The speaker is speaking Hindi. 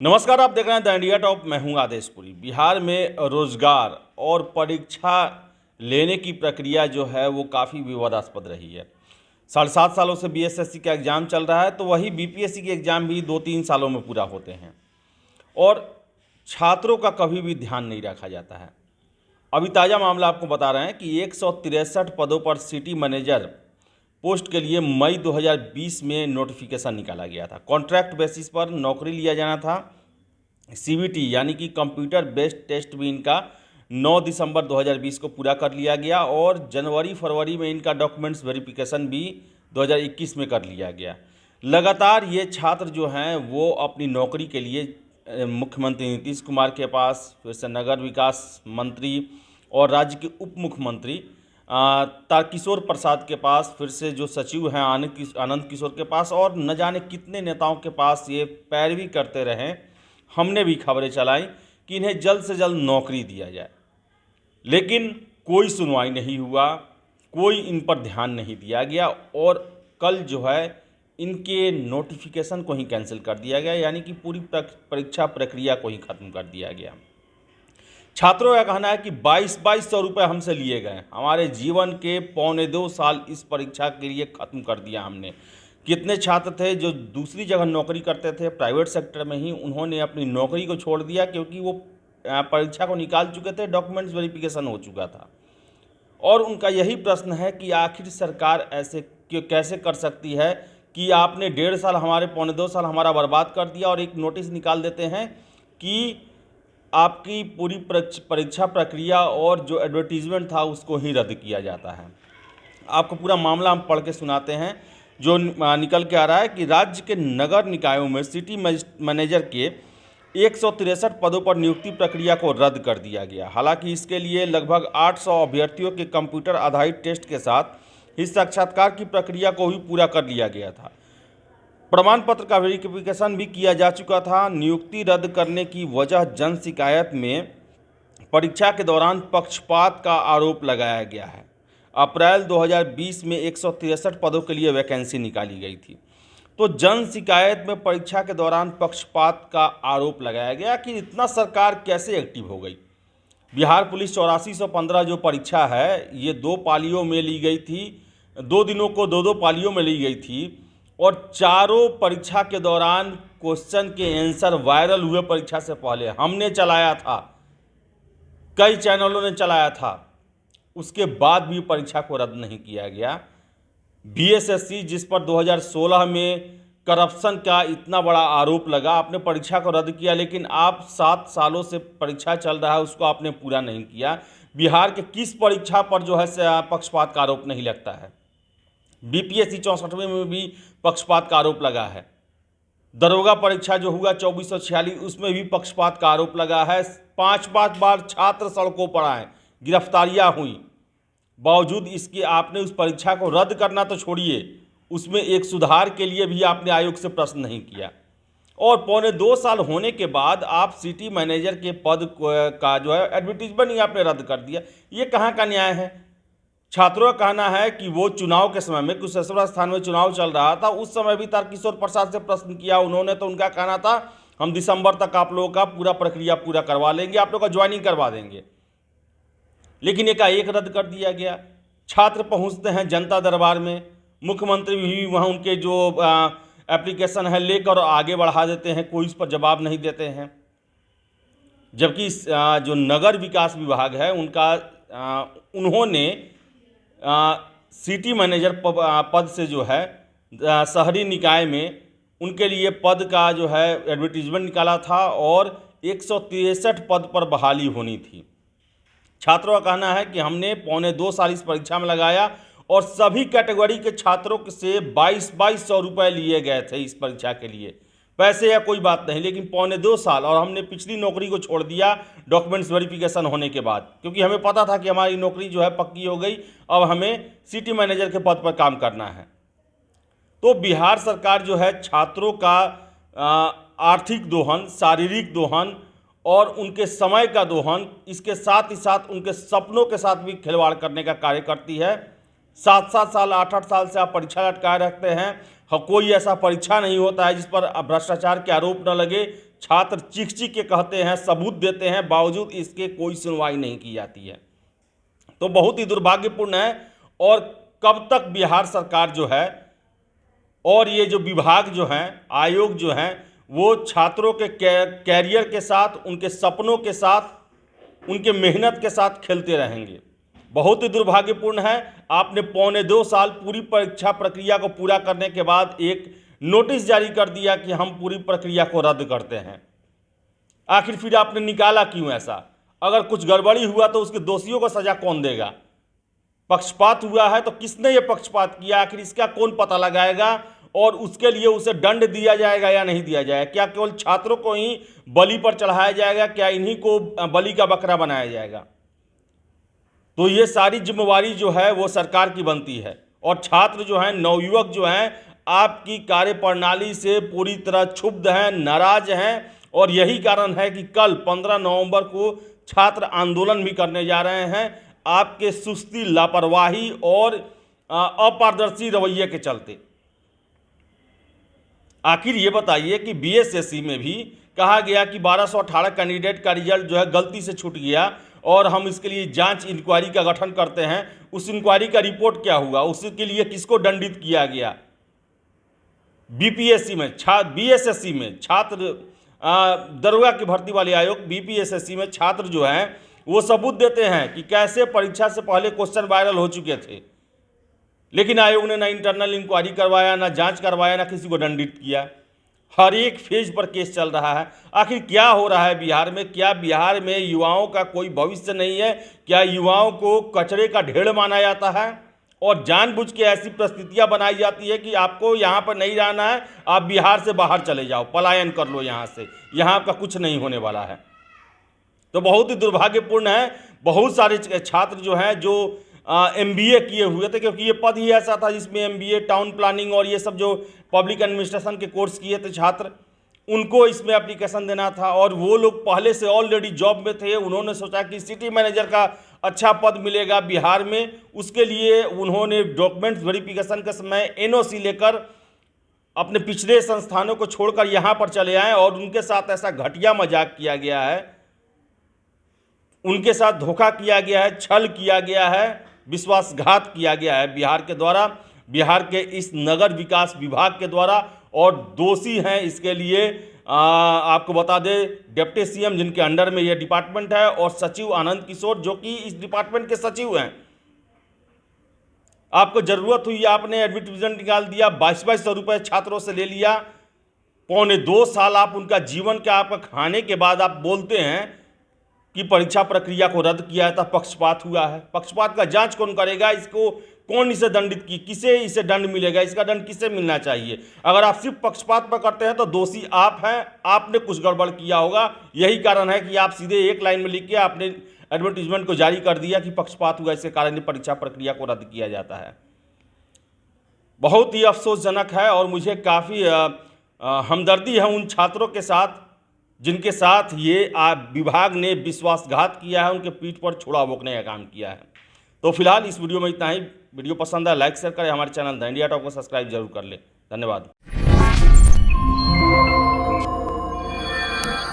नमस्कार, आप देख रहे हैं द इंडिया टॉप। मैं हूं आदेशपुरी। बिहार में रोजगार और परीक्षा लेने की प्रक्रिया जो है वो काफ़ी विवादास्पद रही है। 7.5 सालों से बीएसएससी का एग्ज़ाम चल रहा है, तो वही बीपीएससी के एग्ज़ाम भी 2-3 सालों में पूरा होते हैं और छात्रों का कभी भी ध्यान नहीं रखा जाता है। अभी ताज़ा मामला आपको बता रहे हैं कि 163 पदों पर सिटी मैनेजर पोस्ट के लिए मई 2020 में नोटिफिकेशन निकाला गया था। कॉन्ट्रैक्ट बेसिस पर नौकरी लिया जाना था। सीबीटी यानी कि कंप्यूटर बेस्ड टेस्ट भी इनका 9 दिसंबर 2020 को पूरा कर लिया गया और जनवरी-फरवरी में इनका डॉक्यूमेंट्स वेरिफिकेशन भी 2021 में कर लिया गया। लगातार ये छात्र जो हैं वो अपनी नौकरी के लिए मुख्यमंत्री नीतीश कुमार के पास, फिर से नगर विकास मंत्री और राज्य के उप मुख्यमंत्री तारकिशोर प्रसाद के पास, फिर से जो सचिव हैं आनंद किशोर के पास और न जाने कितने नेताओं के पास ये पैरवी करते रहें। हमने भी खबरें चलाई कि इन्हें जल्द से जल्द नौकरी दिया जाए, लेकिन कोई सुनवाई नहीं हुआ, कोई इन पर ध्यान नहीं दिया गया और कल जो है इनके नोटिफिकेशन को ही कैंसिल कर दिया गया, यानी कि पूरी परीक्षा प्रक्रिया को ही ख़त्म कर दिया गया। छात्रों का कहना है कि 2200 रुपये हमसे लिए गए, हमारे जीवन के 2.25 साल इस परीक्षा के लिए ख़त्म कर दिया हमने। कितने छात्र थे जो दूसरी जगह नौकरी करते थे प्राइवेट सेक्टर में ही, उन्होंने अपनी नौकरी को छोड़ दिया क्योंकि वो परीक्षा को निकाल चुके थे, डॉक्यूमेंट्स वेरिफिकेशन हो चुका था। और उनका यही प्रश्न है कि आखिर सरकार ऐसे कैसे कर सकती है कि आपने 1.5 साल हमारे 2.25 साल हमारा बर्बाद कर दिया और एक नोटिस निकाल देते हैं कि आपकी पूरी परीक्षा प्रक्रिया और जो एडवर्टीजमेंट था उसको ही रद्द किया जाता है। आपको पूरा मामला हम पढ़ के सुनाते हैं जो निकल के आ रहा है कि राज्य के नगर निकायों में सिटी मैनेजर के 163 पदों पर नियुक्ति प्रक्रिया को रद्द कर दिया गया। हालांकि इसके लिए लगभग 800 अभ्यर्थियों के कंप्यूटर आधारित टेस्ट के साथ इस साक्षात्कार की प्रक्रिया को भी पूरा कर लिया गया था। प्रमाण पत्र का वेरिफिकेशन भी किया जा चुका था। नियुक्ति रद्द करने की वजह जन शिकायत में परीक्षा के दौरान पक्षपात का आरोप लगाया गया है। अप्रैल 2020 में 163 पदों के लिए वैकेंसी निकाली गई थी, तो जन शिकायत में परीक्षा के दौरान पक्षपात का आरोप लगाया गया कि इतना सरकार कैसे एक्टिव हो गई। बिहार पुलिस 8415 जो परीक्षा है ये 2 पालियों में ली गई थी, 2 दिनों को 2-2 पालियों में ली गई थी और चारों परीक्षा के दौरान क्वेश्चन के आंसर वायरल हुए। परीक्षा से पहले हमने चलाया था, कई चैनलों ने चलाया था, उसके बाद भी परीक्षा को रद्द नहीं किया गया। बीएसएससी जिस पर 2016 में करप्शन का इतना बड़ा आरोप लगा, आपने परीक्षा को रद्द किया, लेकिन आप 7 सालों से परीक्षा चल रहा है उसको आपने पूरा नहीं किया। बिहार के किस परीक्षा पर जो है पक्षपात का आरोप नहीं लगता है? बीपीएससी 64वें में भी पक्षपात का आरोप लगा है। दरोगा परीक्षा जो हुआ 2446 उसमें भी पक्षपात का आरोप लगा है। 5-5 बार छात्र सड़कों पर आए, गिरफ्तारियां हुई, बावजूद इसके आपने उस परीक्षा को रद्द करना तो छोड़िए, उसमें एक सुधार के लिए भी आपने आयोग से प्रश्न नहीं किया। और 2.25 साल होने के बाद आप सिटी मैनेजर के पद का जो है एडवर्टीजमेंट ही आपने रद्द कर दिया। ये कहाँ का न्याय है? छात्रों का कहना है कि वो चुनाव के समय में कुशेश्वर स्थान में चुनाव चल रहा था, उस समय भी तारकिशोर प्रसाद से प्रश्न किया उन्होंने, तो उनका कहना था हम दिसंबर तक आप लोगों का पूरा प्रक्रिया पूरा करवा लेंगे, आप लोगों का ज्वाइनिंग करवा देंगे, लेकिन एकाएक रद्द कर दिया गया। छात्र पहुंचते हैं जनता दरबार में, मुख्यमंत्री भी वहाँ उनके जो एप्लीकेशन है लेकर आगे बढ़ा देते हैं, कोई उस पर जवाब नहीं देते हैं। जबकि जो नगर विकास विभाग है उनका उन्होंने सिटी मैनेजर पद से जो है शहरी निकाय में उनके लिए पद का जो है एडवर्टीजमेंट निकाला था और 163 पद पर बहाली होनी थी। छात्रों का कहना है कि हमने 2.25 साल इस परीक्षा में लगाया और सभी कैटेगरी के छात्रों से 2200 रुपये लिए गए थे इस परीक्षा के लिए। पैसे या कोई बात नहीं, लेकिन 2.25 साल और हमने पिछली नौकरी को छोड़ दिया डॉक्यूमेंट्स वेरिफिकेशन होने के बाद, क्योंकि हमें पता था कि हमारी नौकरी जो है पक्की हो गई, अब हमें सिटी मैनेजर के पद पर काम करना है। तो बिहार सरकार जो है छात्रों का आर्थिक दोहन, शारीरिक दोहन और उनके समय का दोहन, इसके साथ ही साथ उनके सपनों के साथ भी खिलवाड़ करने का कार्य करती है। 7-7 साल 8-8 साल से आप परीक्षा लटकाए रखते हैं। कोई ऐसा परीक्षा नहीं होता है जिस पर भ्रष्टाचार के आरोप न लगे, छात्र चीख चीख के कहते हैं, सबूत देते हैं, बावजूद इसके कोई सुनवाई नहीं की जाती है। तो बहुत ही दुर्भाग्यपूर्ण है। और कब तक बिहार सरकार जो है और ये जो विभाग जो हैं, आयोग जो हैं, वो छात्रों के कैरियर के साथ, उनके सपनों के साथ, उनके मेहनत के साथ खेलते रहेंगे। बहुत ही दुर्भाग्यपूर्ण है। आपने 1.25 साल पूरी परीक्षा प्रक्रिया को पूरा करने के बाद एक नोटिस जारी कर दिया कि हम पूरी प्रक्रिया को रद्द करते हैं। आखिर फिर आपने निकाला क्यों ऐसा? अगर कुछ गड़बड़ी हुआ तो उसके दोषियों को सजा कौन देगा? पक्षपात हुआ है तो किसने ये पक्षपात किया, आखिर इसका कौन पता लगाएगा? और उसके लिए उसे दंड दिया जाएगा या नहीं दिया जाएगा? क्या केवल छात्रों को ही बलि पर चढ़ाया जाएगा? क्या इन्हीं को बलि का बकरा बनाया जाएगा? तो ये सारी जिम्मेवारी जो है वो सरकार की बनती है। और छात्र जो हैं, नवयुवक जो हैं, आपकी कार्यप्रणाली से पूरी तरह क्षुब्ध हैं, नाराज हैं। और यही कारण है कि कल 15 नवंबर को छात्र आंदोलन भी करने जा रहे हैं, आपके सुस्ती, लापरवाही और अपारदर्शी रवैये के चलते। आखिर ये बताइए कि बीएसएससी में भी कहा गया कि 1218 कैंडिडेट का रिजल्ट जो है गलती से छूट गया और हम इसके लिए जांच इंक्वायरी का गठन करते हैं। उस इंक्वायरी का रिपोर्ट क्या हुआ? उसके लिए किसको दंडित किया गया? बीपीएससी में, बीएसएससी में छात्र, दरोगा की भर्ती वाले आयोग बीपीएससी में छात्र जो हैं वो सबूत देते हैं कि कैसे परीक्षा से पहले क्वेश्चन वायरल हो चुके थे, लेकिन आयोग ने ना इंटरनल इंक्वायरी करवाया, ना जांच करवाया, ना किसी को दंडित किया। हर एक फेज पर केस चल रहा है। आखिर क्या हो रहा है बिहार में? क्या बिहार में युवाओं का कोई भविष्य नहीं है? क्या युवाओं को कचरे का ढेर माना जाता है और जानबूझ के ऐसी परिस्थितियां बनाई जाती है कि आपको यहाँ पर नहीं रहना है, आप बिहार से बाहर चले जाओ, पलायन कर लो यहाँ से, यहाँ आपका कुछ नहीं होने वाला है? तो बहुत ही दुर्भाग्यपूर्ण है। बहुत सारे छात्र जो हैं जो एमबीए किए हुए थे, क्योंकि ये पद ही ऐसा था जिसमें एमबीए, टाउन प्लानिंग और ये सब जो पब्लिक एडमिनिस्ट्रेशन के कोर्स किए थे छात्र, उनको इसमें एप्लीकेशन देना था। और वो लोग पहले से ऑलरेडी जॉब में थे। उन्होंने सोचा कि सिटी मैनेजर का अच्छा पद मिलेगा बिहार में, उसके लिए उन्होंने डॉक्यूमेंट्स वेरिफिकेशन के समय एनओसी लेकर अपने पिछले संस्थानों को छोड़कर यहाँ पर चले आए और उनके साथ ऐसा घटिया मजाक किया गया है, उनके साथ धोखा किया गया है, छल किया गया है, विश्वासघात किया गया है बिहार के द्वारा, बिहार के इस नगर विकास विभाग के द्वारा। और दोषी हैं इसके लिए आपको बता दें डिप्टी सीएम जिनके अंडर में ये डिपार्टमेंट है और सचिव आनंद किशोर जो कि इस डिपार्टमेंट के सचिव हैं। आपको जरूरत हुई, आपने एडवर्टीजमेंट निकाल दिया, 2200 रुपये छात्रों से ले लिया, 1.25 साल आप उनका जीवन का आपका खाने के बाद आप बोलते हैं कि परीक्षा प्रक्रिया को रद्द किया था, पक्षपात हुआ है। पक्षपात का जांच कौन करेगा? इसको कौन इसे दंडित की, किसे इसे दंड मिलेगा? इसका दंड किसे मिलना चाहिए? अगर आप सिर्फ पक्षपात पर करते हैं तो दोषी आप हैं, आपने कुछ गड़बड़ किया होगा। यही कारण है कि आप सीधे एक लाइन में लिख के आपने एडवर्टीजमेंट को जारी कर दिया कि पक्षपात हुआ, इसके कारण परीक्षा प्रक्रिया को रद्द किया जाता है। बहुत ही अफसोसजनक है और मुझे काफ़ी हमदर्दी है उन छात्रों के साथ जिनके साथ ये विभाग ने विश्वासघात किया है, उनके पीठ पर छुरा भोंकने का काम किया है। तो फिलहाल इस वीडियो में इतना ही। वीडियो पसंद आया लाइक शेयर करें, हमारे चैनल द इंडिया टॉप को सब्सक्राइब जरूर कर लें। धन्यवाद।